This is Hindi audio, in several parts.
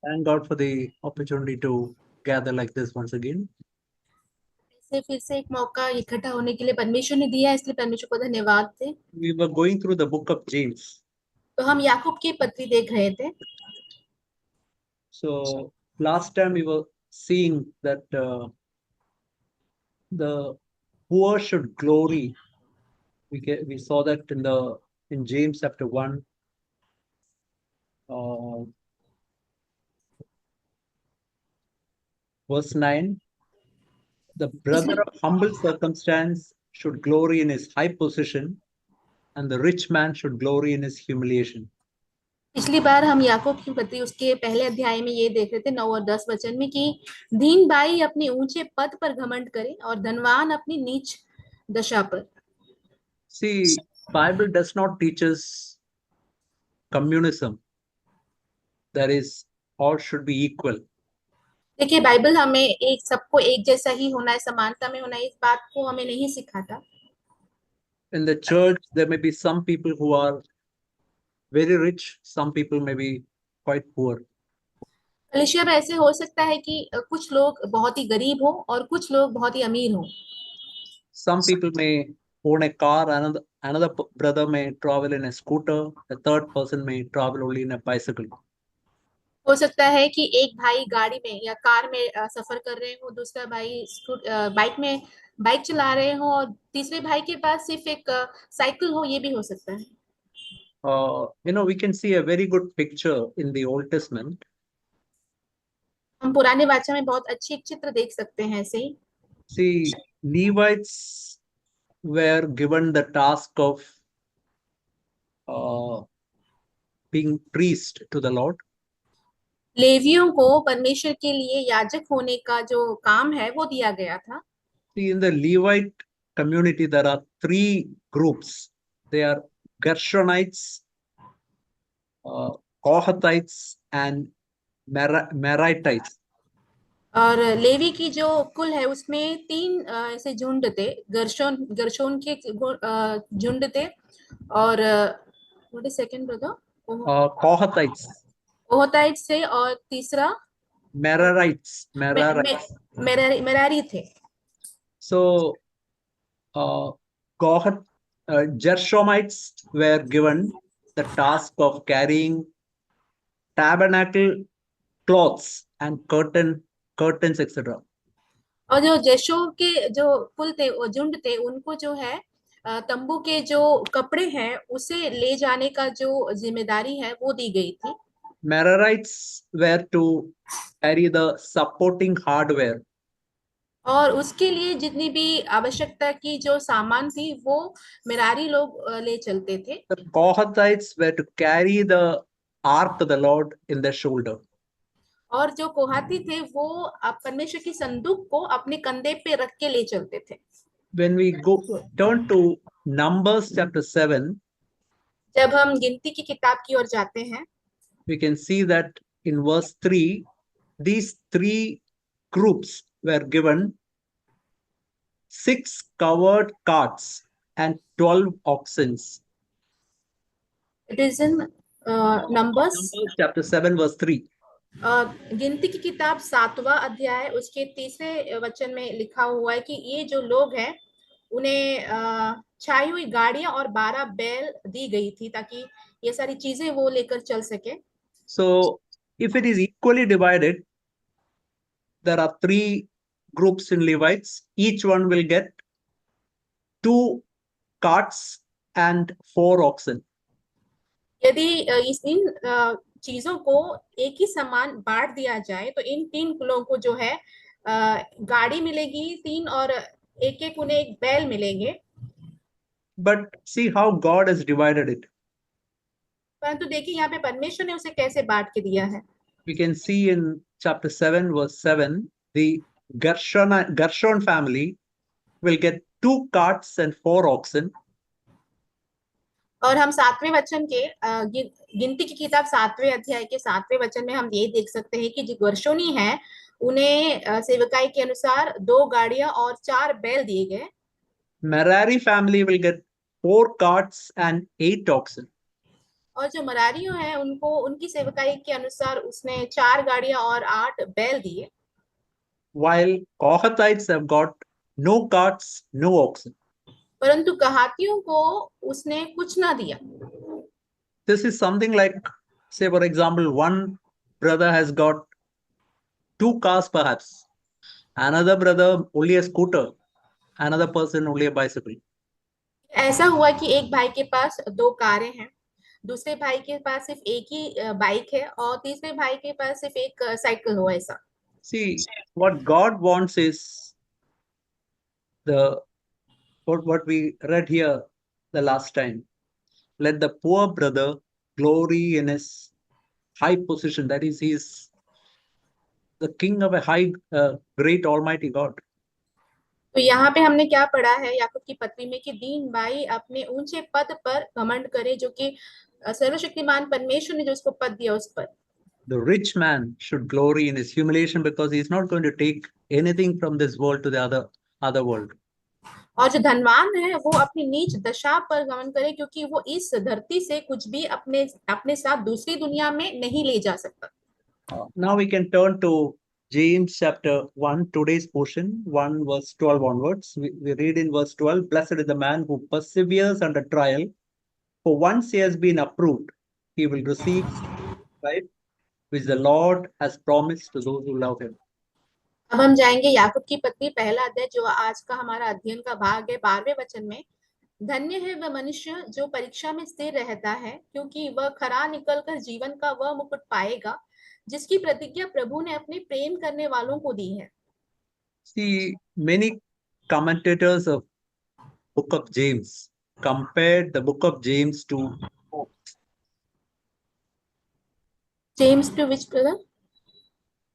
Thank God for the opportunity to gather like this once again. ऐसे फिर से एक मौका इकट्ठा होने के लिए परमेश्वर ने दिया है, इसलिए परमेश्वर को धन्यवाद दें। We were going through the book of James. तो हम याकूब की पत्री देख रहे थे। So last time we were seeing that the poor should glory. We saw that in James chapter 1, uh, verse 9. The brother पिछली of humble circumstance should glory in his high position, and the rich man should glory in his humiliation. पिछली बार हम याकूब की पत्री उसके पहले अध्याय में ये देख रहे थे 9 और 10 वचन में कि दीन भाई अपने ऊंचे पद पर घमंड करे और धनवान अपनी नीच दशा पर। See, Bible does not teach us communism. That is, all should be equal. देखिए, बाइबल हमें एक सबको एक जैसा ही होना है, समानता में होना है, इस बात को हमें नहीं सिखाता। In the church, there may be some people who are very rich, some people may be quite poor. कलीसिया में ऐसे हो सकता है कि कुछ लोग बहुत ही गरीब हो और कुछ लोग बहुत ही अमीर हो। Some people may own a car, another brother may travel in a scooter, a third person may travel only in a bicycle. हो सकता है कि एक भाई गाड़ी में या कार में सफर कर रहे हो, दूसरा भाई बाइक चला रहे हो और तीसरे भाई के पास सिर्फ एक साइकिल हो, ये भी हो सकता है। We can see a very good picture in the Old Testament. हम पुराने वाचा में बहुत अच्छी एक चित्र देख सकते हैं ऐसे ही। See, Levites were given the task of uh, being priest to the Lord. लेवियों को परमेश्वर के लिए याजक होने का जो काम है वो दिया गया था। See, in the Levite community, there are three groups. They are Gershonites, Kohathites, and Meritites. और लेवी की जो कुल है उसमें तीन ऐसे झुंड थे। गर्शोन के झुंड थे। और what is second brother? Kohathites, ओहताइट से, और तीसरा Merarites, मे, मे, Merarites. मेरारी थे। So, Kohat, Gershomites were given the task of carrying tabernacle cloths and curtains, etc. और जो जशो के जो कुल थे, वो झुंड थे, उनको जो है तंबू के जो कपड़े हैं उसे ले जाने का जो जिम्मेदारी है वो दी गई थी। Merarites were to carry the supporting hardware. और उसके लिए जितनी भी आवश्यकता की जो सामान थी वो मेरारी लोग ले चलते थे। The Kohathites were to carry the ark of the Lord in their shoulder. और जो कोहाती थे वो परमेश्वर की संदूक को अपने कंधे पे रख के ले चलते थे। When we turn to Numbers chapter 7, जब हम गिनती की किताब की ओर जाते हैं, we can see that in verse 3, these three groups were given 6 covered carts and 12 oxen. It is in numbers. Numbers chapter 7, verse 3. गिनती की किताब 7वां अध्याय उसके तीसरे वचन में लिखा हुआ है कि ये जो लोग हैं उन्हें छाई हुई गाड़ियां और 12 बैल दी गई थी ताकि ये सारी चीजें वो लेकर चल सके। So, if it is equally divided, there are 3 groups in Levites. Each one will get 2 carts and 4 oxen. यदि इन चीजों को एक ही समान बांट दिया जाए तो इन तीन कुलों को जो है गाड़ी मिलेगी 3, और एक एक उन्हें एक बैल मिलेंगे। But see how God has divided it. परंतु देखिए यहाँ पे परमेश्वर ने उसे कैसे बांट के दिया है। We can see in chapter 7, verse 7, the Gershon family will get 2 carts and 4 oxen. और हम 7वें वचन के गिनती की किताब 7वें अध्याय के 7वें वचन में हम ये देख सकते हैं कि जो गर्शोनी है उन्हें सेवकाई के अनुसार 2 गाड़ियां और 4 बैल दिए गए। Merari family will get 4 carts and 8 oxen. और जो मरारियों हैं उनको उनकी सेवकाई के अनुसार उसने 4 गाड़ियां और 8 बैल दिए, while Kohathites have got no carts, no oxen. परंतु कहातियों को उसने कुछ ना दिया। This is something like, say, for example, one brother has got two cars perhaps, another brother only a scooter, another person only a bicycle. ऐसा हुआ कि एक भाई के पास 2 कारें हैं, दूसरे भाई के पास सिर्फ एक ही बाइक है और तीसरे भाई के पास सिर्फ एक साइकिल हो ऐसा। See, what God wants is the what we read here the last time. Let the poor brother glory in his high position. That is, he is the king of a high, great, almighty God. तो यहाँ पे हमने क्या पढ़ा है याकूब की पत्री में कि दीन भाई अपने ऊंचे पद पर घमंड करे, जो कि सर्वशक्तिमान परमेश्वर ने जो उसको पद दिया उस पर। The rich man should glory in his humiliation because he is not going to take anything from this world to the other world. और जो धनवान है वो अपनी नीच दशा पर गमन करे, क्योंकि वो इस धरती से कुछ भी अपने अपने साथ दूसरी दुनिया में नहीं ले जा सकता। Now we can turn to James chapter 1, today's portion, 1 verse 12 onwards. We read in verse 12, Blessed is the man who perseveres under trial, for once he has been approved, he will receive right, which the Lord has promised to those who love him. अब हम जाएंगे याकूब की पत्री पहला अध्याय, जो आज का हमारा अध्ययन का भाग है, 12वें वचन में। धन्य है वह मनुष्य जो परीक्षा में स्थिर रहता है, क्योंकि वह खरा निकलकर जीवन का वह मुकुट पाएगा जिसकी प्रतिज्ञा प्रभु ने अपने प्रेम करने वालों को दी है। See, many commentators of book of James compared the book of James to James to which brother?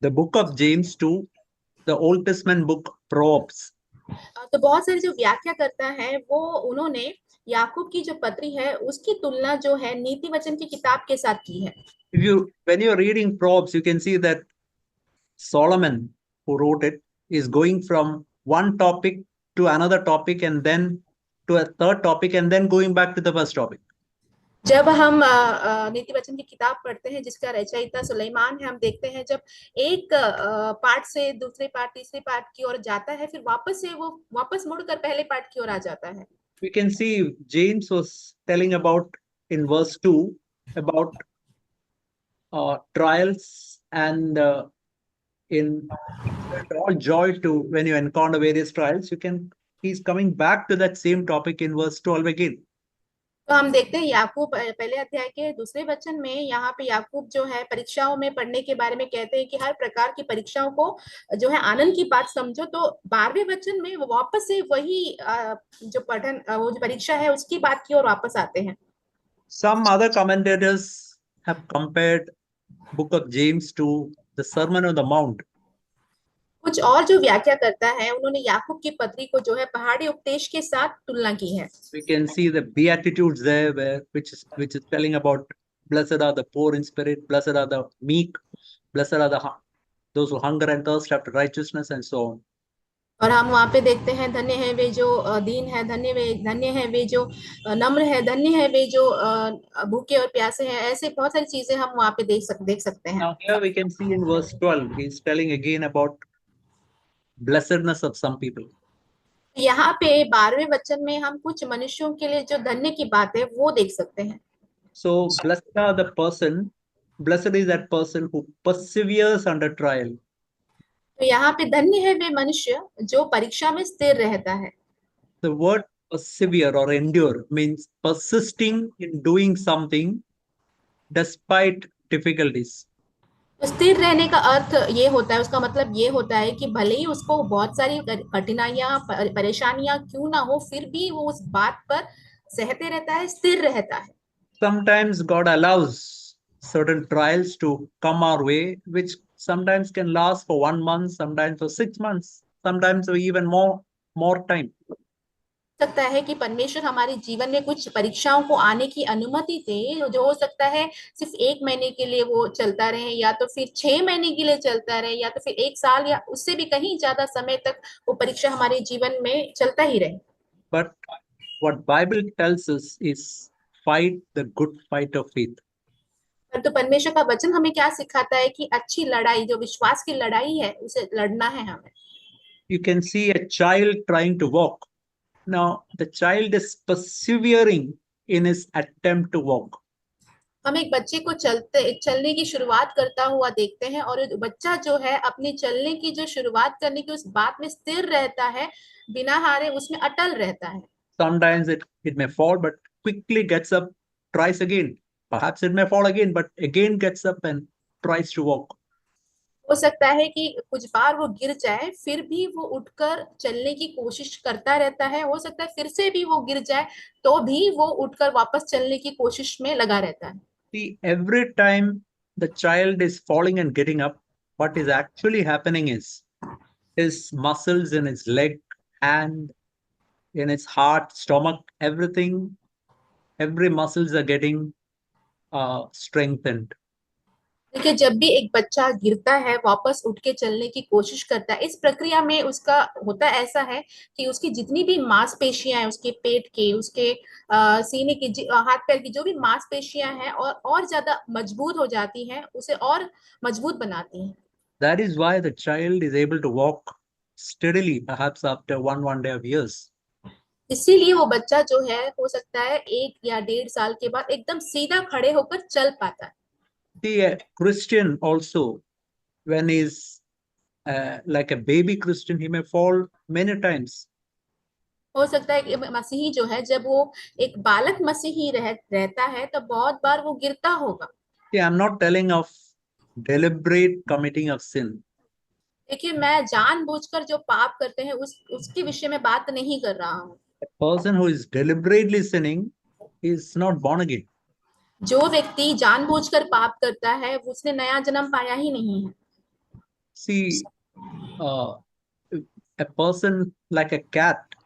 the book of James to the Old Testament book Proverbs. तो बहुत सारे जो व्याख्या करता है वो उन्होंने याकूब की जो पत्री है उसकी तुलना जो है नीति वचन की किताब के साथ की है। When you're reading Proverbs, you can see that Solomon, who wrote it, is going from one topic to another topic and then to a third topic and then going back to the first topic. जब हम नीति वचन की किताब पढ़ते हैं जिसका रचयिता सुलेमान है, हम देखते हैं जब एक पार्ट से दूसरे पार्ट तीसरे पार्ट की ओर जाता है, फिर वापस से वो वापस मुड़कर पहले पार्ट की ओर आ जाता है। We can see James was telling about in verse 2 about trials and in all joy to when you encounter various trials. He's coming back to that same topic in verse 12 again. तो हम देखते हैं याकूब पहले अध्याय के दूसरे वचन में, यहाँ पे याकूब जो है परीक्षाओं में पढ़ने के बारे में कहते हैं कि हर प्रकार की परीक्षाओं को जो है आनंद की बात समझो। तो 12वें वचन में वो वापस से वही जो पठन वो जो परीक्षा है उसकी बात की ओर वापस आते हैं। Some other commentators have compared book of James to the Sermon on the Mount. कुछ और जो व्याख्या करता है उन्होंने याकूब की पत्री को जो है पहाड़ी उपदेश के साथ तुलना की है। We can see the beatitudes there, which is telling about blessed are the poor in spirit, blessed are the meek, blessed are those who hunger and thirst after righteousness, and so on. और हम वहाँ पे देखते हैं धन्य है वे जो दीन है, धन्य है वे जो नम्र है, धन्य है वे जो भूखे और प्यासे हैं। ऐसे बहुत सारी चीजें हम वहाँ पे देख सकते हैं। Now here we can see in verse 12, he's telling again about blessedness of some people. यहाँ पे 12वें वचन में हम कुछ मनुष्यों के लिए जो धन्य की बात है वो देख सकते हैं। So blessed is that person who perseveres under trial. तो यहाँ पे धन्य है वे मनुष्य जो परीक्षा में स्थिर रहता है। The word persevere or endure means persisting in doing something despite difficulties. तो स्थिर रहने का अर्थ ये होता है, उसका मतलब ये होता है कि भले ही उसको बहुत सारी कठिनाइयां परेशानियां क्यों ना हो, फिर भी वो उस बात पर सहते रहता है, स्थिर रहता है। Sometimes God allows certain trials to come our way, which sometimes can last for 1 month, sometimes for 6 months, sometimes for even more time. सकता है कि परमेश्वर हमारे जीवन में कुछ परीक्षाओं को आने की अनुमति दे, जो हो सकता है सिर्फ 1 महीने के लिए वो चलता रहे, या तो फिर 6 महीने के लिए चलता रहे, या तो फिर 1 साल या उससे भी कहीं ज्यादा समय तक वो परीक्षा हमारे जीवन में चलता ही रहे। But what Bible tells us is fight the good fight of faith. परंतु परमेश्वर का वचन हमें क्या सिखाता है कि अच्छी लड़ाई, जो विश्वास की लड़ाई है, उसे लड़ना है हमें। You can see a child trying to walk. Now, the child is persevering in his attempt to walk. हम एक बच्चे को चलने की शुरुआत करता हुआ देखते हैं, और बच्चा जो है अपनी चलने की जो शुरुआत करने की उस बात में स्थिर रहता है, बिना हारे उसमें अटल रहता है। Sometimes it may fall, but quickly gets up, tries again. Perhaps it may fall again, but again gets up and tries to walk. हो सकता है कि कुछ बार वो गिर जाए, फिर भी वो उठकर चलने की कोशिश करता रहता है। हो सकता है फिर से भी वो गिर जाए, तो भी वो उठकर वापस चलने की कोशिश में लगा रहता है। See, every time the child is falling and getting up, what is actually happening is his muscles in his leg, hand, in his heart, stomach, everything, every muscles are getting strengthened. देखिए, जब भी एक बच्चा गिरता है, वापस उठ के चलने की कोशिश करता है, इस प्रक्रिया में उसका होता ऐसा है कि उसकी जितनी भी मांसपेशियां हैं, उसके पेट के, उसके सीने की, हाथ पैर की जो भी मांसपेशियां हैं, और ज्यादा मजबूत हो जाती हैं, उसे और मजबूत बनाती हैं। That is why the child is able to walk steadily, perhaps after one day of years. इसीलिए वो बच्चा जो है, हो सकता है 1 या 1.5 साल के बाद एकदम सीधा खड़े होकर चल पाता है। See, a Christian also, when he's like a baby Christian, he may fall many times. हो सकता है कि मसीही जो है, जब वो एक बालक मसीही रहता है, तो बहुत बार वो गिरता होगा। See, I'm not telling of deliberate committing of sin. देखिए, मैं जानबूझकर जो पाप करते हैं उसके विषय में बात नहीं कर रहा हूँ। A person who is deliberately sinning is not born again. जो व्यक्ति जानबूझकर पाप करता है, उसने नया जन्म पाया ही नहीं है। See, uh, a person like a cat,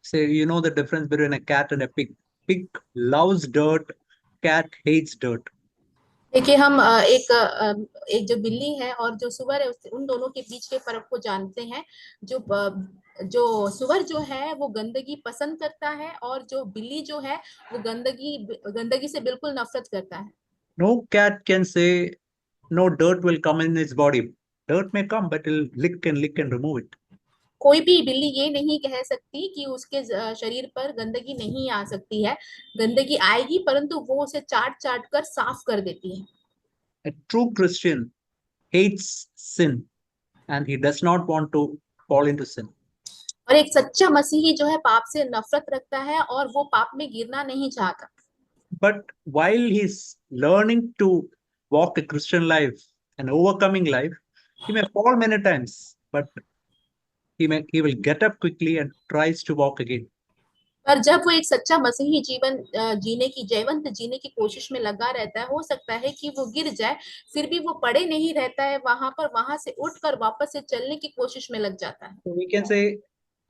say, you know the difference between a cat and a pig. Pig loves dirt, cat hates dirt. देखिए, हम एक जो बिल्ली है और जो सुअर है, उन दोनों के बीच के फर्क को जानते हैं। जो सुअर जो है वो गंदगी पसंद करता है, और जो बिल्ली जो है वो गंदगी से बिल्कुल नफरत करता है। No cat can say, no dirt will come in its body. Dirt may come, but it'll lick and remove it. कोई भी बिल्ली ये नहीं कह सकती कि उसके शरीर पर गंदगी नहीं आ सकती है। गंदगी आएगी, परंतु वो उसे चाट चाट कर साफ कर देती है। A true Christian hates sin and he does not want to fall into sin. और एक सच्चा मसीही जो है पाप से नफरत रखता है, और वो पाप में गिरना नहीं चाहता। But while he's learning to walk a Christian life, an overcoming life, he may fall many times, but he will get up quickly and tries to walk again. पर जब वो एक सच्चा मसीही जीवन जीवंत जीने की कोशिश में लगा रहता है, हो सकता है कि वो गिर जाए, फिर भी वो पड़े नहीं रहता है वहां से उठकर वापस से चलने की कोशिश में लग जाता है। So we can say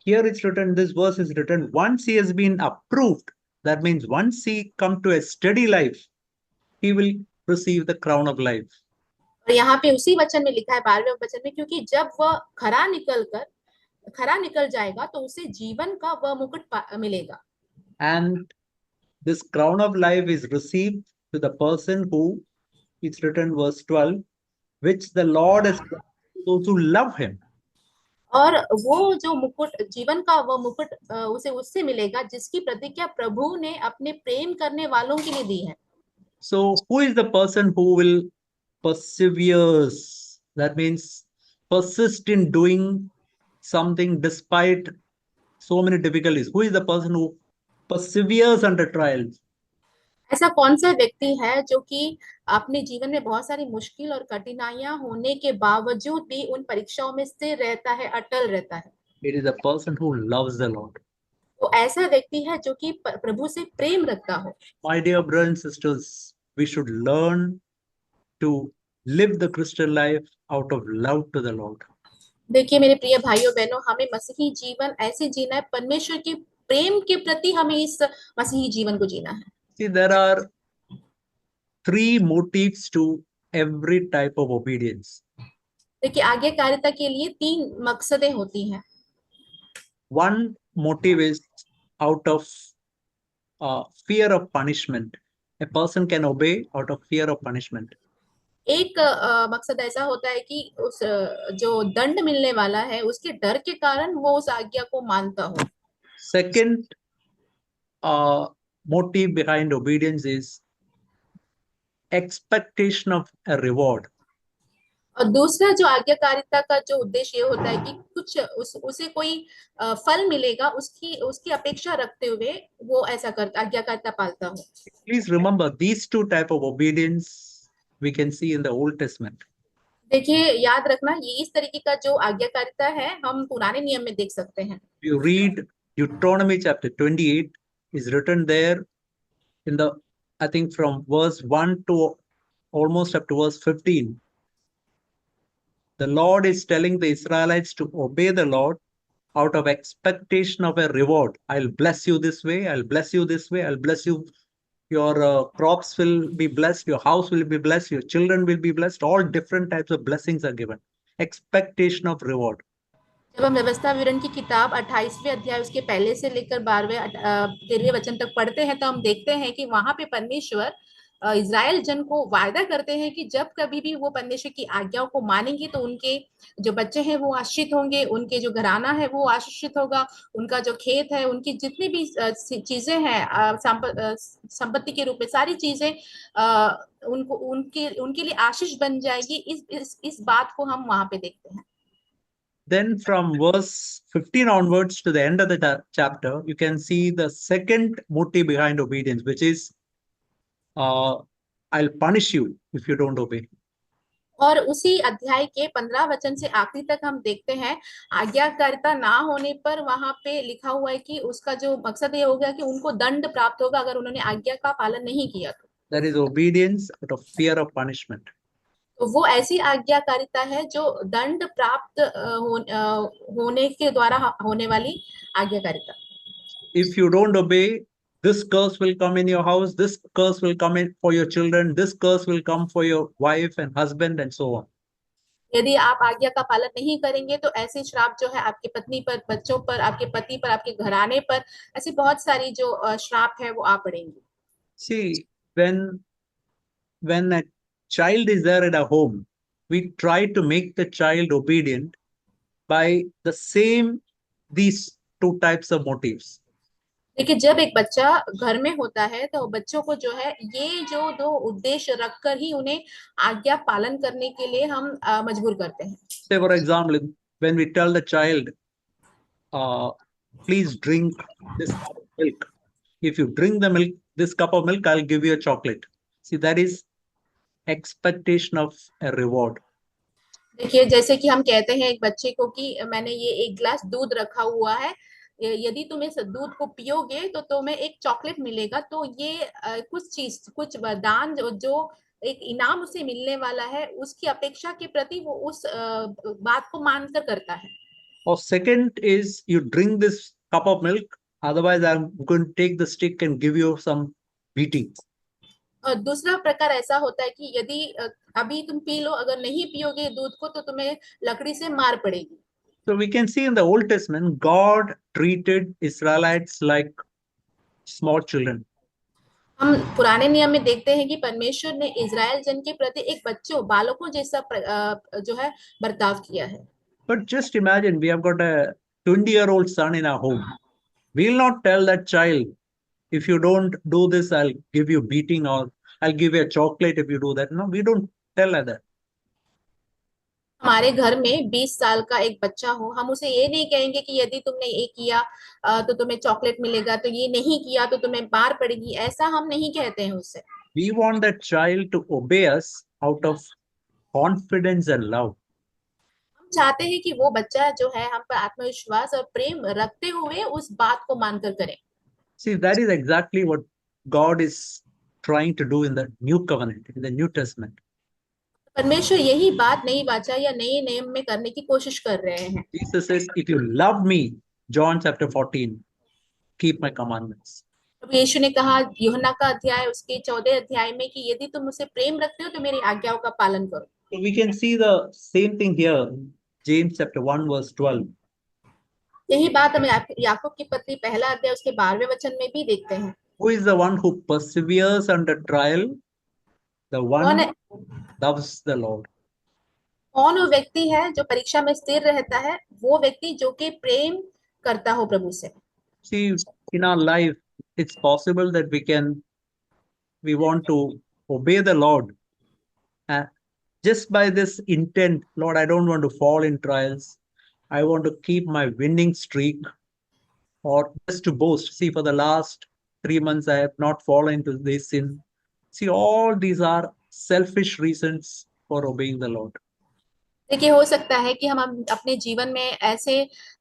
here it's written, this verse is written, once he has been approved, that means once he come to a steady life, he will receive the crown of life. और यहाँ पे उसी वचन में लिखा है, 12वें वचन में, क्योंकि जब वह खरा निकल जाएगा, तो उसे जीवन का वह मुकुट मिलेगा। And this crown of life is received to the person who, it's written verse 12, which the Lord has promised to those who love him. और वो जो मुकुट, जीवन का वो मुकुट उसे उससे मिलेगा जिसकी प्रतिज्ञा प्रभु ने अपने प्रेम करने वालों के लिए दी है। So who is the person who will perseveres? That means persist in doing something despite so many difficulties. Who is the person who perseveres under trials? ऐसा कौन सा व्यक्ति है जो कि अपने जीवन में बहुत सारी मुश्किल और कठिनाइयां होने के बावजूद भी उन परीक्षाओं में स्थिर रहता है, अटल रहता है? It is a person who loves the Lord. वो ऐसा व्यक्ति है जो कि प्रभु से प्रेम रखता हो। My dear brothers and sisters, we should learn to live the Christian life out of love to the Lord. देखिए मेरे प्रिय भाइयों बहनों, हमें मसीही जीवन ऐसे जीना है, परमेश्वर के प्रेम के प्रति हमें इस मसीही जीवन को जीना है। See, there are three motives to every type of obedience. देखिए, आज्ञाकारिता के लिए 3 मकसदें होती हैं। One motive is out of fear of punishment. A person can obey out of fear of punishment. एक मकसद ऐसा होता है कि उस जो दंड मिलने वाला है उसके डर के कारण वो उस आज्ञा को मानता हो। Second motive behind obedience is expectation of a reward. और दूसरा जो आज्ञाकारिता का जो उद्देश्य ये होता है कि कुछ उसे कोई फल मिलेगा, उसकी उसकी अपेक्षा रखते हुए वो ऐसा करता, आज्ञाकारिता पालता हो। Please remember these two type of obedience we can see in the Old Testament. देखिए, याद रखना, ये इस तरीके का जो आज्ञाकारिता है हम पुराने नियम में देख सकते हैं। You read Deuteronomy chapter 28 is written there in the, I think from verse 1 to almost up to verse 15. The Lord is telling the Israelites to obey the Lord out of expectation of a reward. I'll bless you this way, I'll bless you this way, I'll bless you. Your crops will be blessed, your house will be blessed, your children will be blessed. All different types of blessings are given. Expectation of reward. जब हम व्यवस्था विवरण की किताब 28वें अध्याय उसके पहले से लेकर 12वें 13वें वचन तक पढ़ते हैं तो हम देखते हैं कि वहां पे परमेश्वर इज़राइल जन को वायदा करते हैं कि जब कभी भी वो परमेश्वर की आज्ञाओं को मानेंगे तो उनके जो बच्चे हैं वो आशीषित होंगे, उनके जो घराना है वो आशीषित होगा, उनका जो खेत है, उनकी जितनी भी चीजें हैं संपत्ति के रूप में सारी चीजें उनको उनके लिए आशीष बन जाएगी। इस बात को हम वहां पे देखते हैं। Then from verse 15 onwards to the end of the chapter, you can see the second motive behind obedience, which is I'll punish you if you don't obey. और उसी अध्याय के 15 वचन से आखिरी तक हम देखते हैं आज्ञाकारिता ना होने पर वहां पे लिखा हुआ है कि उसका जो मकसद ये हो गया कि उनको दंड प्राप्त होगा अगर उन्होंने आज्ञा का पालन नहीं किया तो। That is obedience out of fear of punishment. तो वो ऐसी आज्ञाकारिता है जो दंड प्राप्त होने के द्वारा होने वाली आज्ञाकारिता। If you don't obey, this curse will come in your house, this curse will come in for your children, this curse will come for your wife and husband and so on. यदि आप आज्ञा का पालन नहीं करेंगे तो ऐसे श्राप जो है आपकी पत्नी पर, बच्चों पर, आपके पति पर, आपके घराने पर, ऐसी बहुत सारी जो श्राप है वो आ पड़ेंगी। See, when a child is there in a home, we try to make the child obedient by the same these two types of motives. देखिए, जब एक बच्चा घर में होता है तो बच्चों को जो है ये जो दो उद्देश्य रखकर ही उन्हें आज्ञा पालन करने के लिए हम मजबूर करते हैं। Say for example, when we tell the child, please drink this cup of milk. If you drink the milk, this cup of milk, I'll give you a chocolate. See, that is expectation of a reward. देखिए, जैसे कि हम कहते हैं एक बच्चे को कि मैंने ये एक गिलास दूध रखा हुआ है, यदि तुम इस दूध को पियोगे तो तुम्हें एक चॉकलेट मिलेगा। तो ये कुछ वरदान जो एक इनाम उसे मिलने वाला है उसकी अपेक्षा के प्रति वो उस बात को मानकर करता है। Or second is you drink this cup of milk, otherwise I'm going to take the stick and give you some beating. और दूसरा प्रकार ऐसा होता है कि यदि अभी तुम पी लो, अगर नहीं पियोगे दूध को तो तुम्हें लकड़ी से मार पड़ेगी। So we can see in the Old Testament, God treated Israelites like small children. हम पुराने नियम में देखते हैं कि परमेश्वर ने इज़राइल जन के प्रति एक बच्चों, बालकों जैसा जो है बर्ताव किया है। But just imagine, we have got a 20-year-old son in our home. We'll not tell that child, if you don't do this, I'll give you beating or I'll give you a chocolate if you do that. No, we don't tell like that. हमारे घर में 20 साल का एक बच्चा हो, हम उसे ये नहीं कहेंगे कि यदि तुमने ये किया तो तुम्हें चॉकलेट मिलेगा, तो ये नहीं किया तो तुम्हें मार पड़ेगी, ऐसा हम नहीं कहते हैं उससे। We want that child to obey us out of confidence and love. हम चाहते हैं कि वो बच्चा जो है हम पर आत्मविश्वास और प्रेम रखते हुए उस बात को मानकर करे। See, that is exactly what God is trying to do in the new covenant, in the New Testament. परमेश्वर यही बात नई वाचा या नए नियम में करने की कोशिश कर रहे हैं। Jesus says, if you love me, John chapter 14, keep my commandments. अब यीशु ने कहा यूहन्ना का अध्याय उसके 14 अध्याय में कि यदि तुम मुझे प्रेम रखते हो तो मेरी आज्ञाओं का पालन करो। So we can see the same thing here, James chapter 1 verse 12. यही बात हमें याकूब की पत्री पहला अध्याय उसके 12वें वचन में भी देखते हैं। Who is the one who perseveres under trial? The कौन one है loves the Lord. कौन वो व्यक्ति है जो परीक्षा में स्थिर रहता है? वो व्यक्ति जो कि प्रेम करता हो प्रभु से। See, in our life, it's possible that we want to obey the Lord. And just by this intent, Lord, I don't want to fall in trials. I want to keep my winning streak, or just to boast. See, for the last 3 months, I have not fallen into this sin. See, all these are selfish reasons for obeying the Lord. देखिए, हो सकता है कि हम अपने जीवन में ऐसे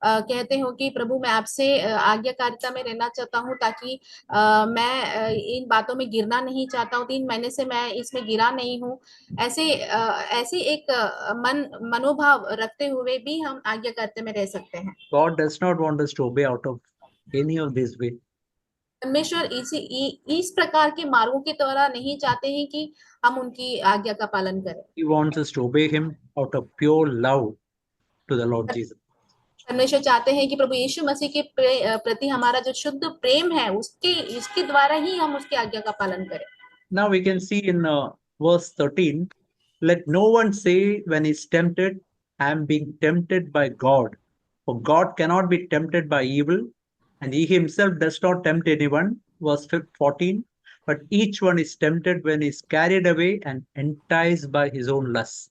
कहते हो कि प्रभु मैं आपसे आज्ञाकारिता में रहना चाहता हूँ, ताकि मैं इन बातों में गिरना नहीं चाहता हूँ, 3 महीने से मैं इसमें गिरा नहीं हूँ। ऐसे एक मनोभाव रखते हुए भी हम आज्ञाकारिता में रह सकते हैं। God does not want us to obey out of any of these way. परमेश्वर इस प्रकार के मार्गों के द्वारा नहीं चाहते हैं कि हम उनकी आज्ञा का पालन करें। He wants us to obey Him out of pure love to the Lord Jesus. परमेश्वर चाहते हैं कि प्रभु यीशु मसीह के प्रति हमारा जो शुद्ध प्रेम है, उसके द्वारा ही हम उसकी आज्ञा का पालन करें। Now we can see in verse 13, let no one say when he's tempted, I am being tempted by God. For God cannot be tempted by evil, and He Himself does not tempt anyone. Verse 14, but each one is tempted when he is carried away and enticed by his own lust.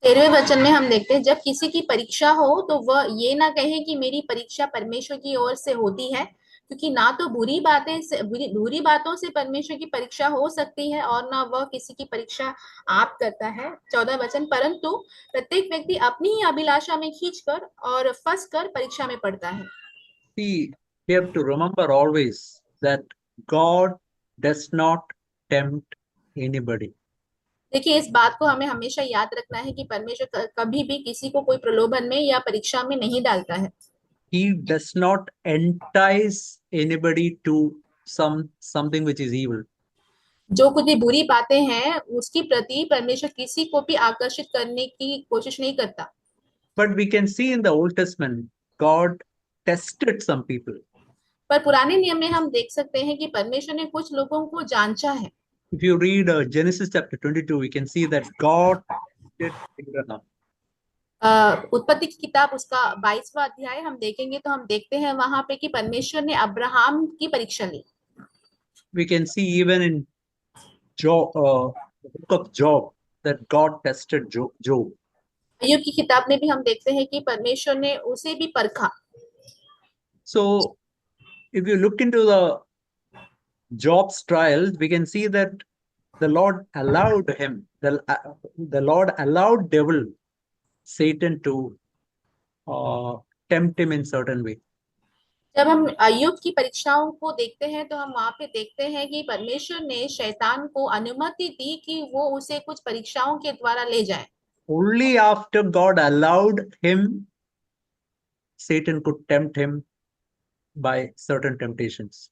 13वें वचन में हम देखते हैं, जब किसी की परीक्षा हो तो वह ये ना कहे कि मेरी परीक्षा परमेश्वर की ओर से होती है, क्योंकि ना तो बुरी बातों से परमेश्वर की परीक्षा हो सकती है, और ना वह किसी की परीक्षा आप करता है। 14 वचन, परंतु प्रत्येक व्यक्ति अपनी ही अभिलाषा में खींचकर और फंस कर परीक्षा में पड़ता है। See, we have to remember always that God does not tempt anybody. देखिए, इस बात को हमें हमेशा याद रखना है कि परमेश्वर कभी भी किसी को कोई प्रलोभन में या परीक्षा में नहीं डालता है। He does not entice anybody to something which is evil. जो कुछ भी बुरी बातें हैं उसकी प्रति परमेश्वर किसी को भी आकर्षित करने की कोशिश नहीं करता। But we can see in the Old Testament, God tested some people. पर पुराने नियम में हम देख सकते हैं कि परमेश्वर ने कुछ लोगों को जांचा है। If you read Genesis chapter 22, we can see that God tested Abraham. उत्पत्ति की किताब उसका 22वां अध्याय हम देखेंगे तो हम देखते हैं वहां पे कि परमेश्वर ने अब्राहम की परीक्षा ली। We can see even in the book of Job that God tested Job. अय्यूब की किताब में भी हम देखते हैं कि परमेश्वर ने उसे भी परखा। So if you look into the Job's trials, we can see that the Lord allowed him, the Lord allowed devil, Satan, to tempt him in certain way. जब हम अय्यूब की परीक्षाओं को देखते हैं तो हम वहां पे देखते हैं कि परमेश्वर ने शैतान को अनुमति दी कि वो उसे कुछ परीक्षाओं के द्वारा ले जाए। Only after God allowed him, Satan could tempt him by certain temptations.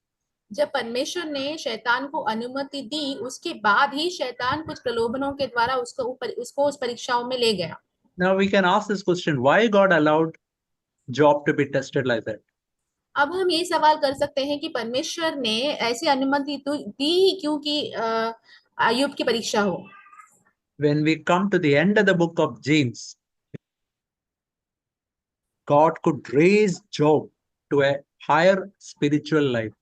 जब परमेश्वर ने शैतान को अनुमति दी, उसके बाद ही शैतान कुछ प्रलोभनों के द्वारा उसको उस परीक्षाओं में ले गया। Now we can ask this question, why God allowed Job to be tested like that? अब हम ये सवाल कर सकते हैं कि परमेश्वर ने ऐसी अनुमति दी क्योंकि अय्यूब की परीक्षा हो। When we come to the end of the book of James, God could raise Job to a higher spiritual life.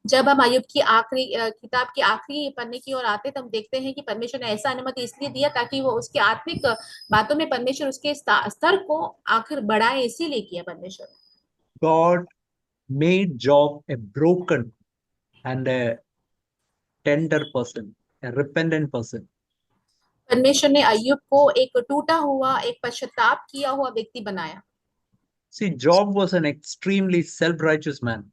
जब हम अय्यूब की आखिरी किताब की आखिरी पन्ने की ओर आते तो हम देखते हैं कि परमेश्वर ने ऐसा अनुमति इसलिए दिया ताकि वो उसके आत्मिक बातों में परमेश्वर उसके स्तर को आखिर बढ़ाए, इसीलिए किया परमेश्वर। God made Job a broken and a tender person, a repentant person. परमेश्वर ने अय्यूब को एक टूटा हुआ, एक पश्चाताप किया हुआ व्यक्ति बनाया। See, Job was an extremely self-righteous man.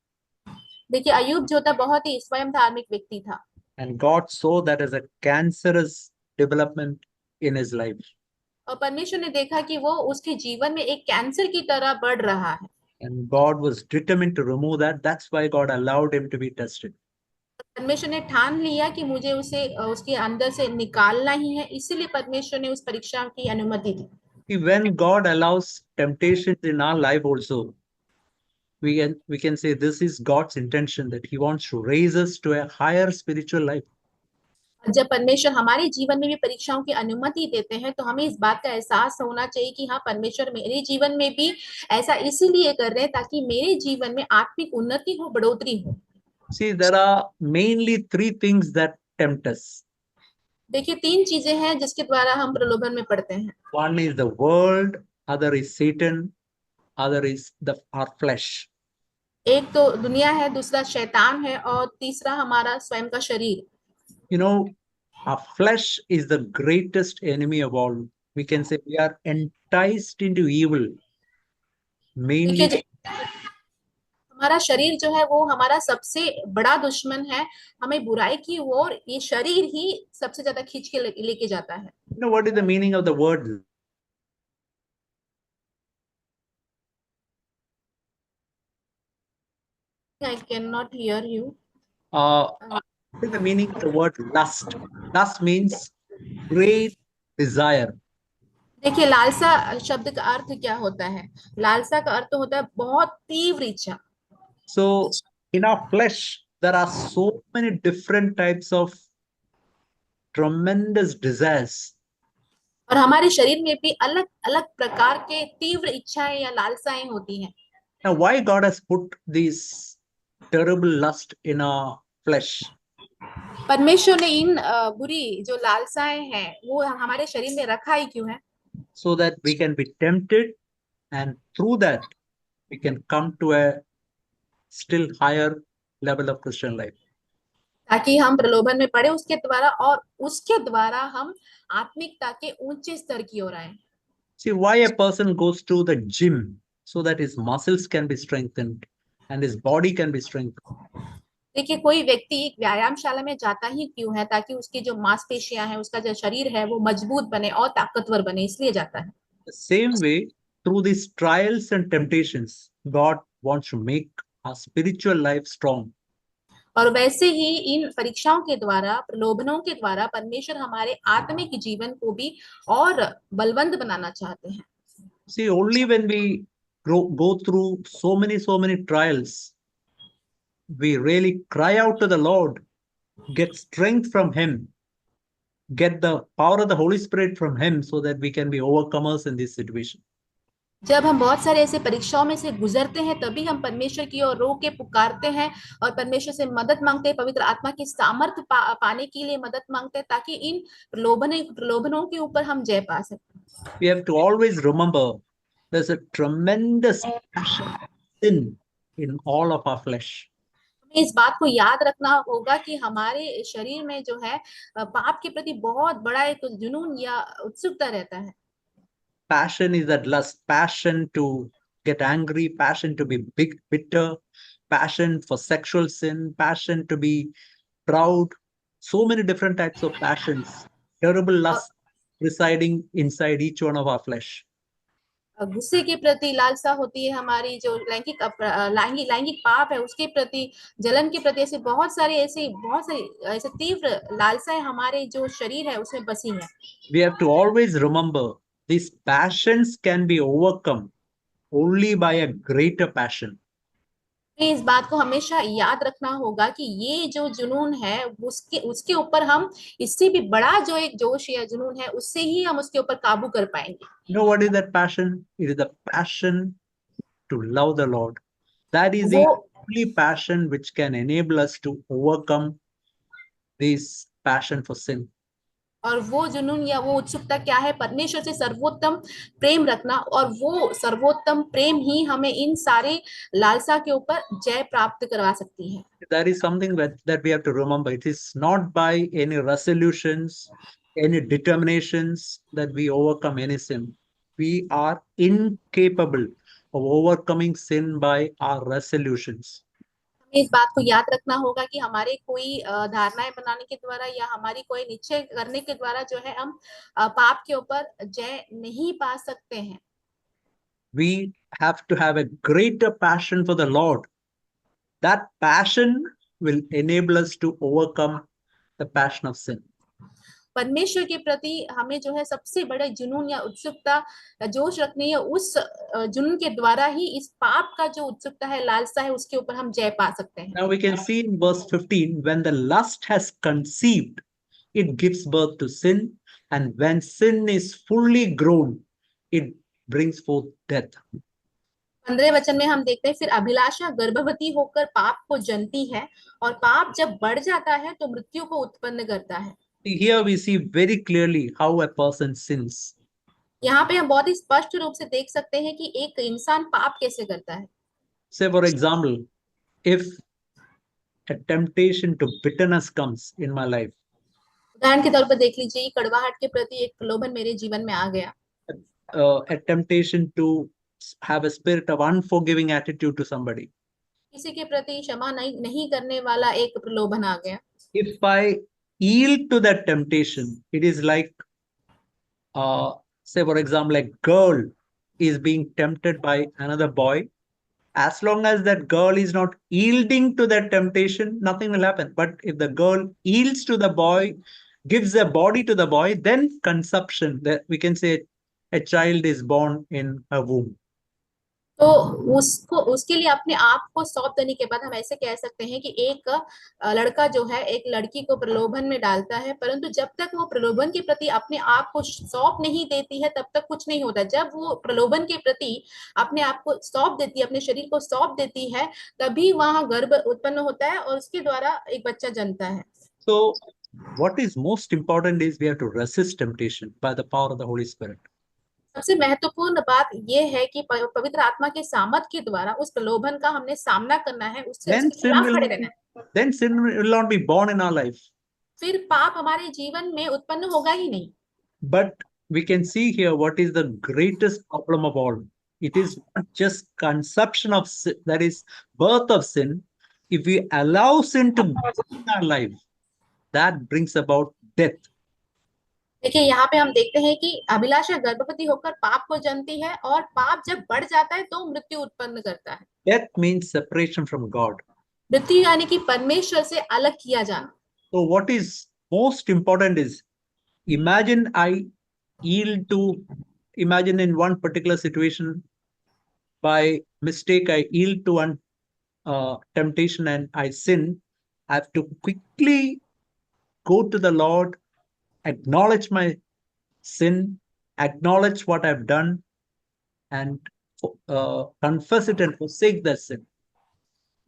देखिए, अय्यूब जो था बहुत ही स्वयं धार्मिक व्यक्ति था। And God saw that as a cancerous development in his life. और परमेश्वर ने देखा कि वो उसके जीवन में एक कैंसर की तरह बढ़ रहा है। And God was determined to remove that. That's why God allowed him to be tested. परमेश्वर ने ठान लिया कि मुझे उसे उसके अंदर से निकालना ही है, इसीलिए परमेश्वर ने उस परीक्षा की अनुमति दी। See, when God allows temptations in our life also, we can say this is God's intention, that He wants to raise us to a higher spiritual life. जब परमेश्वर हमारे जीवन में भी परीक्षाओं की अनुमति देते हैं तो हमें इस बात का एहसास होना चाहिए कि हाँ, परमेश्वर मेरे जीवन में भी ऐसा इसीलिए कर रहे हैं ताकि मेरे जीवन में आत्मिक उन्नति हो, बढ़ोतरी हो। See, there are mainly three things that tempt us. देखिए, 3 चीजें हैं जिसके द्वारा हम प्रलोभन में पड़ते हैं। One is the world, other is Satan, other is our flesh. एक तो दुनिया है, दूसरा शैतान है और तीसरा हमारा स्वयं का शरीर। You know, our flesh is the greatest enemy of all. We can say we are enticed into evil. Mainly, देखिए, हमारा शरीर जो है वो हमारा सबसे बड़ा दुश्मन है। हमें बुराई की ओर ये शरीर ही सबसे ज्यादा खींच के लेके जाता है। you know what is the meaning of the word? I cannot hear you. What is the meaning of the word lust? Lust means great desire. देखिए, लालसा शब्द का अर्थ क्या होता है? लालसा का अर्थ होता है बहुत तीव्र इच्छा। So in our flesh, there are so many different types of tremendous desires. और हमारे शरीर में भी अलग अलग प्रकार के तीव्र इच्छाएं या लालसाएं होती हैं। Now, why God has put these terrible lust in our flesh? परमेश्वर ने इन बुरी जो लालसाएं हैं वो हमारे शरीर में रखा ही क्यों है? So that we can be tempted, and through that we can come to a still higher level of Christian life. ताकि हम प्रलोभन में पड़े उसके द्वारा और उसके द्वारा हम आत्मिकता के ऊंचे स्तर की ओर आए। See, why a person goes to the gym? So that his muscles can be strengthened and his body can be strengthened. देखिए, कोई व्यक्ति एक व्यायामशाला में जाता ही क्यों है? ताकि उसकी जो मांसपेशियां हैं, उसका जो शरीर है वो मजबूत बने और ताकतवर बने, इसलिए जाता है। The same way, through these trials and temptations, God wants to make our spiritual life strong. और वैसे ही इन परीक्षाओं के द्वारा, प्रलोभनों के द्वारा परमेश्वर हमारे आत्मिक जीवन को भी और बलवंत बनाना चाहते हैं। See, only when we go through so many trials, we really cry out to the Lord, get strength from Him, get the power of the Holy Spirit from Him, so that we can be overcomers in this situation. जब हम बहुत सारे ऐसे परीक्षाओं में से गुजरते हैं तभी हम परमेश्वर की ओर रो के पुकारते हैं और परमेश्वर से मदद मांगते हैं, पवित्र आत्मा की सामर्थ्य पाने के लिए मदद मांगते हैं ताकि इन प्रलोभनों के ऊपर हम जय पा सकें। We have to always remember there's a tremendous passion sin in all of our flesh. हमें इस बात को याद रखना होगा कि हमारे शरीर में जो है पाप के प्रति बहुत बड़ा एक जुनून या उत्सुकता रहता है। Passion is that lust, passion to get angry, passion to be bitter, passion for sexual sin, passion to be proud. So many different types of passions, terrible lust residing inside each one of our flesh. गुस्से के प्रति लालसा होती है हमारी, जो लैंगिक पाप है उसके प्रति, जलन के प्रति, ऐसे बहुत सारी ऐसे तीव्र लालसाएं हमारे जो शरीर है उसमें बसी हैं। We have to always remember these passions can be overcome only by a greater passion. इस बात को हमेशा याद रखना होगा कि ये जो जुनून है उसके ऊपर हम इससे भी बड़ा जो एक जोश या जुनून है उससे ही हम उसके ऊपर काबू कर पाएंगे। You know what is that passion? It is the passion to love the Lord. That is the only passion which can enable us to overcome this passion for sin. और वो जुनून या वो उत्सुकता क्या है? परमेश्वर से सर्वोत्तम प्रेम रखना, और वो सर्वोत्तम प्रेम ही हमें इन सारे लालसा के ऊपर जय प्राप्त करवा सकती है। That is something that we have to remember. It is not by any resolutions, any determinations that we overcome any sin. We are incapable of overcoming sin by our resolutions. इस बात को याद रखना होगा कि हमारे कोई धारणाएं बनाने के द्वारा या हमारी कोई निश्चय करने के द्वारा जो है हम पाप के ऊपर जय नहीं पा सकते हैं। We have to have a greater passion for the Lord. That passion will enable us to overcome the passion of sin. परमेश्वर के प्रति हमें जो है सबसे बड़े जुनून या उत्सुकता जोश रखनी है। उस जुनून के द्वारा ही इस पाप का जो उत्सुकता है, लालसा है, उसके ऊपर हम जय पा सकते हैं। Now we can see in verse 15, when the lust has conceived, it gives birth to sin, and when sin is fully grown, it brings forth death. 15 वचन में हम देखते हैं, फिर अभिलाषा गर्भवती होकर पाप को जनती है, और पाप जब बढ़ जाता है तो मृत्यु को उत्पन्न करता है। Here we see very clearly how a person sins. यहाँ पे हम बहुत ही स्पष्ट रूप से देख सकते हैं कि एक इंसान पाप कैसे करता है। Say, for example, if a temptation to bitterness comes in my life, उदाहरण के तौर पर देख लीजिए, कड़वाहट के प्रति एक प्रलोभन मेरे जीवन में आ गया, a temptation to have a spirit of unforgiving attitude to somebody. किसी के प्रति क्षमा नहीं करने वाला एक प्रलोभन आ गया। If I yield to that temptation, it is like, say for example, a girl is being tempted by another boy. As long as that girl is not yielding to that temptation, nothing will happen. But if the girl yields to the boy, gives a body to the boy, then conception, that we can say a child is born in her womb. तो उसके लिए अपने आप को सौंप देने के बाद हम ऐसे कह सकते हैं कि एक लड़का जो है एक लड़की को प्रलोभन में डालता है, परंतु जब तक वो प्रलोभन के प्रति अपने आप को सौंप नहीं देती है तब तक कुछ नहीं होता। जब वो प्रलोभन के प्रति अपने आप को सौंप देती है, अपने शरीर को सौंप देती है, तभी वहां गर्भ उत्पन्न होता है और उसके द्वारा एक बच्चा जन्मता है। So what is most important is we have to resist temptation by the power of the Holy Spirit. सबसे महत्वपूर्ण बात यह है कि पवित्र आत्मा के सामर्थ के द्वारा उस प्रलोभन का हमने सामना करना है, उससे उसके खिलाफ खड़े रहना है। Then sin will not be born in our life. फिर पाप हमारे जीवन में उत्पन्न होगा ही नहीं। But we can see here what is the greatest problem of all. It is not just conception of sin, that is birth of sin. If we allow sin to be in our life, that brings about death. देखिए, यहाँ पे हम देखते हैं कि अभिलाषा गर्भवती होकर पाप को जनती है, और पाप जब बढ़ जाता है तो मृत्यु उत्पन्न करता है। Death means separation from God. मृत्यु यानी कि परमेश्वर से अलग किया जाना। So what is most important is, imagine in one particular situation, by mistake I yield to one temptation and I sin. I have to quickly go to the Lord, acknowledge my sin, acknowledge what I've done, and confess it and forsake that sin.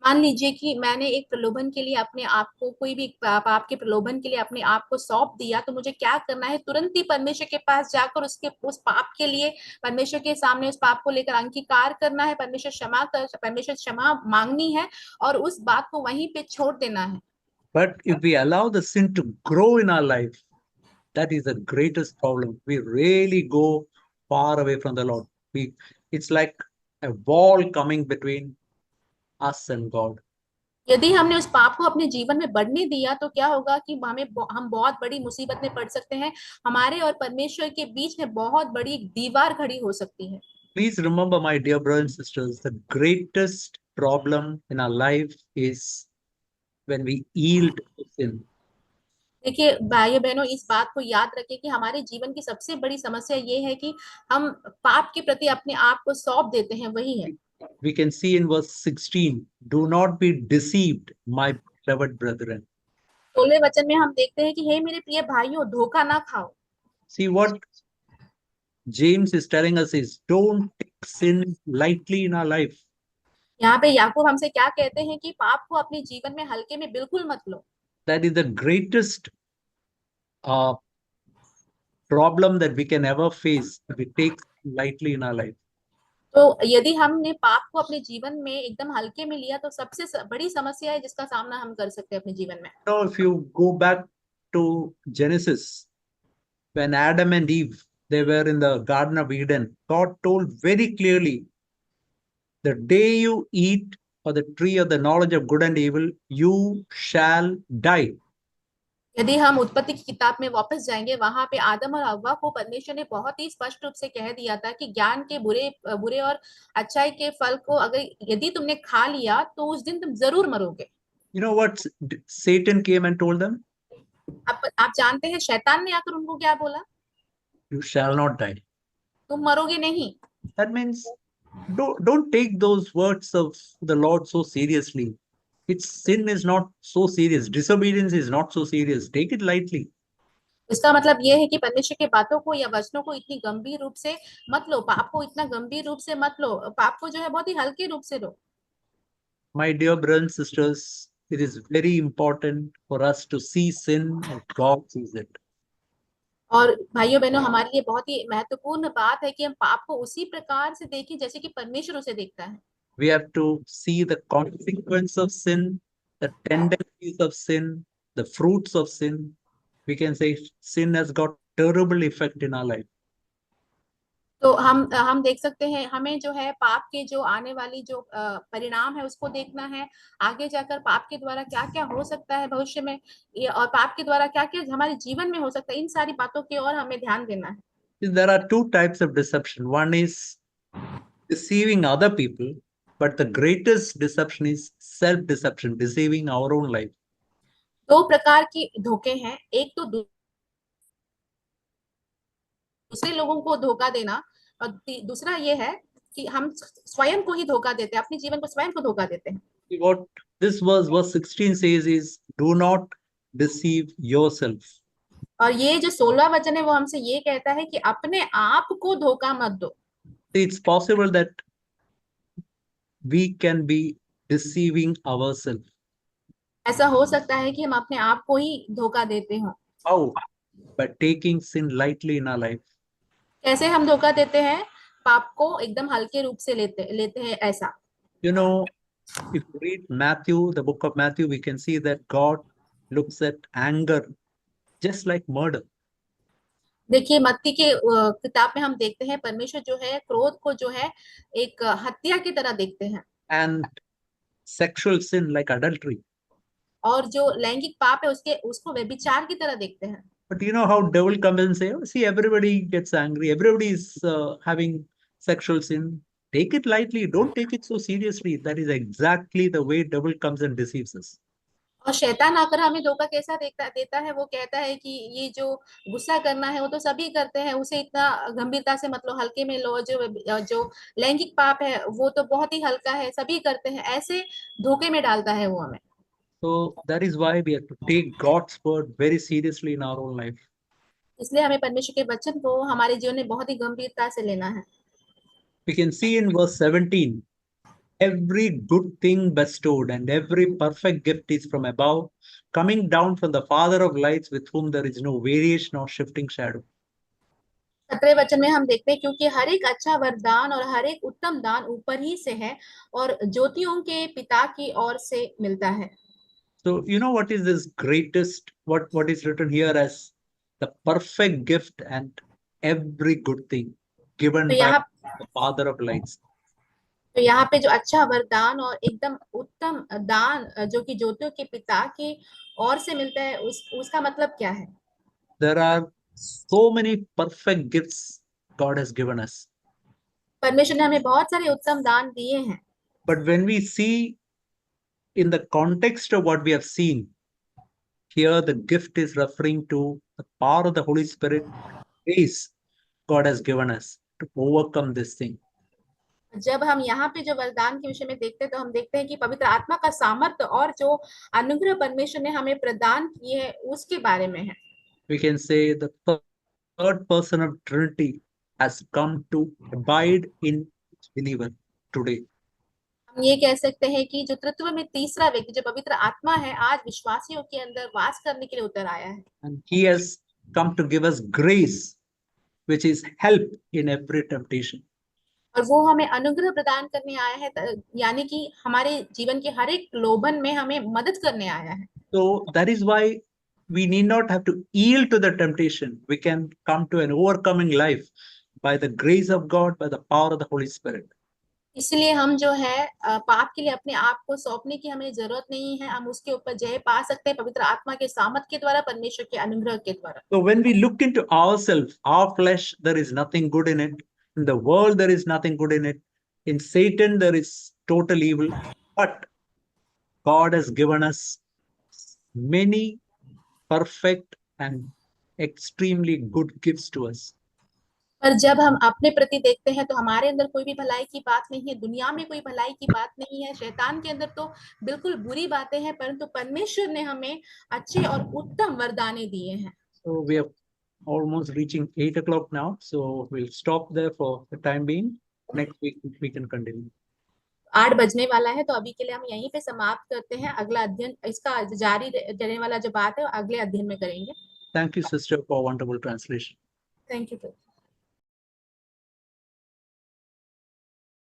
मान लीजिए कि मैंने एक प्रलोभन के लिए अपने आप को, कोई भी पाप के प्रलोभन के लिए अपने आप को सौंप दिया, तो मुझे क्या करना है? तुरंत ही परमेश्वर के पास जाकर उस पाप के लिए परमेश्वर के सामने उस पाप को लेकर अंगीकार करना है, परमेश्वर क्षमा मांगनी है और उस बात को वहीं पे छोड़ देना है। But if we allow the sin to grow in our life, that is the greatest problem. We really go far away from the Lord. It's like a wall coming between us and God. यदि हमने उस पाप को अपने जीवन में बढ़ने दिया तो क्या होगा कि हम बहुत बड़ी मुसीबत में पड़ सकते हैं। हमारे और परमेश्वर के बीच में बहुत बड़ी दीवार खड़ी हो सकती है। Please remember, my dear brothers and sisters, the greatest problem in our life is when we yield to sin. देखिए भाइयों बहनों, इस बात को याद रखें कि हमारे जीवन की सबसे बड़ी समस्या ये है कि हम पाप के प्रति अपने आप को सौंप देते हैं, वही है। We can see in verse 16, do not be deceived, my beloved brethren. 16वें वचन में हम देखते हैं कि हे मेरे प्रिय भाइयों, धोखा ना खाओ। See, what James is telling us is, don't take sin lightly in our life. यहाँ पे याकूब हमसे क्या कहते हैं कि पाप को अपने जीवन में हल्के में बिल्कुल मत लो। That is the greatest problem that we can ever face if we take lightly in our life. तो यदि हमने पाप को अपने जीवन में एकदम हल्के में लिया तो सबसे बड़ी समस्या है जिसका सामना हम कर सकते हैं अपने जीवन में। So if you go back to Genesis, when Adam and Eve, they were in the Garden of Eden, God told very clearly, the day you eat of the tree of the knowledge of good and evil, you shall die. यदि हम उत्पत्ति की किताब में वापस जाएंगे, वहां पे आदम और हव्वा को परमेश्वर ने बहुत ही स्पष्ट रूप से कह दिया था कि ज्ञान के बुरे और अच्छाई के फल को अगर यदि तुमने खा लिया तो उस दिन तुम जरूर मरोगे। You know what Satan came and told them? आप जानते हैं शैतान ने आकर उनको क्या बोला? You shall not die. तुम मरोगे नहीं। That means don't take those words of the Lord so seriously. Its sin is not so serious. Disobedience is not so serious. Take it lightly. इसका मतलब ये है कि परमेश्वर के बातों को या वचनों को इतनी गंभीर रूप से मत लो, पाप को इतना गंभीर रूप से मत लो, पाप को जो है बहुत ही हल्के रूप से लो। My dear brothers and sisters, it is very important for us to see sin as God sees it. और भाइयों बहनों, हमारे लिए बहुत ही महत्वपूर्ण बात है कि हम पाप को उसी प्रकार से देखें जैसे कि परमेश्वर उसे देखता है। We have to see the consequence of sin, the tendencies of sin, the fruits of sin. We can say sin has got terrible effect in our life. तो हम देख सकते हैं, हमें जो है पाप के जो आने वाली जो परिणाम है उसको देखना है, आगे जाकर पाप के द्वारा क्या क्या हो सकता है भविष्य में, और पाप के द्वारा क्या क्या हमारे जीवन में हो सकता है, इन सारी बातों की ओर हमें ध्यान देना है। There are two types of deception. One is deceiving other people, but the greatest deception is self-deception, deceiving our own life. दो प्रकार की धोखे हैं, एक तो दूसरे लोगों को धोखा देना, और दूसरा ये है कि हम स्वयं को ही धोखा देते हैं, अपने जीवन को स्वयं को धोखा देते हैं। What this verse 16 says is, do not deceive yourself. और ये जो 16वां वचन है वो हमसे ये कहता है कि अपने आप को धोखा मत दो। It's possible that we can be deceiving ourselves. ऐसा हो सकता है कि हम अपने आप को ही धोखा देते हो। How? By taking sin lightly in our life. कैसे हम धोखा देते हैं? पाप को एकदम हल्के रूप से लेते लेते हैं ऐसा। You know, if you read Matthew, the book of Matthew, we can see that God looks at anger just like murder. देखिए मत्ती के किताब में हम देखते हैं परमेश्वर जो है क्रोध को जो है एक हत्या की तरह देखते हैं, And sexual sin like adultery. और जो लैंगिक पाप है उसको व्यभिचार की तरह देखते हैं। But you know how devil comes and say, oh, see, everybody gets angry. Everybody is having sexual sin. Take it lightly. Don't take it so seriously. That is exactly the way devil comes and deceives us. और शैतान आकर हमें धोखा कैसा देता है, वो कहता है कि ये जो गुस्सा करना है वो तो सभी करते हैं, उसे इतना गंभीरता से मत लो, हल्के में लो, जो लैंगिक पाप है वो तो बहुत ही हल्का है, सभी करते हैं, ऐसे धोखे में डालता है वो हमें। So that is why we have to take God's word very seriously in our own life. इसलिए हमें परमेश्वर के वचन को हमारे जीवन में बहुत ही गंभीरता से लेना है। We can see in verse 17, every good thing bestowed and every perfect gift is from above, coming down from the Father of lights, with whom there is no variation or shifting shadow. 17वें वचन में हम देखते हैं क्योंकि हर एक अच्छा वरदान और हर एक उत्तम दान ऊपर ही से है और ज्योतियों के पिता की ओर से मिलता है। So, you know what is this greatest, what is written here as the perfect gift and every good thing तो given by यहाँ the Father of lights. तो यहाँ पे जो अच्छा वरदान और एकदम उत्तम दान जो कि ज्योतियों के पिता की ओर से मिलता है, उसका मतलब क्या है? There are so many perfect gifts God has given us. परमेश्वर ने हमें बहुत सारे उत्तम दान दिए हैं, But when we see in the context of what we have seen, here the gift is referring to the power of the Holy Spirit, grace God has given us to overcome this thing. जब हम यहाँ पे जो वरदान के विषय में देखते हैं तो हम देखते हैं कि पवित्र आत्मा का सामर्थ्य और जो अनुग्रह परमेश्वर ने हमें प्रदान किए है उसके बारे में है। We can say the third person of Trinity has come to abide in each believer today. हम ये कह सकते हैं कि जो तृत्व में तीसरा व्यक्ति जो पवित्र आत्मा है आज विश्वासियों के अंदर वास करने के लिए उतर आया है, And he has come to give us grace, which is help in every temptation. और वो हमें अनुग्रह प्रदान करने आया है, यानी कि हमारे जीवन के हर एक लोभन में हमें मदद करने आया है। So that is why we need not have to yield to the temptation. We can come to an overcoming life by the grace of God, by the power of the Holy Spirit. इसलिए हम जो है पाप के लिए अपने आप को सौंपने की हमें जरूरत नहीं है, हम उसके ऊपर जय पा सकते हैं पवित्र आत्मा के सामर्थ के द्वारा, परमेश्वर के अनुग्रह के द्वारा। So when we look into ourselves, our flesh, there is nothing good in it. In the world, there is nothing good in it. In Satan, there is total evil. But God has given us many perfect and extremely good gifts to us. पर जब हम अपने प्रति देखते हैं तो हमारे अंदर कोई भी भलाई की बात नहीं है, दुनिया में कोई भलाई की बात नहीं है, शैतान के अंदर तो बिल्कुल बुरी बातें हैं, परंतु परमेश्वर ने हमें अच्छे और उत्तम वरदाने दिए हैं। So we are almost reaching 8 o'clock now. So we'll stop there for the time being. Next week we can continue. 8 बजने वाला है, तो अभी के लिए हम यहीं पे समाप्त करते हैं। अगला अध्ययन इसका जारी रहने वाला जो बात है अगले अध्ययन में करेंगे। Thank you, sister, for wonderful translation. Thank you.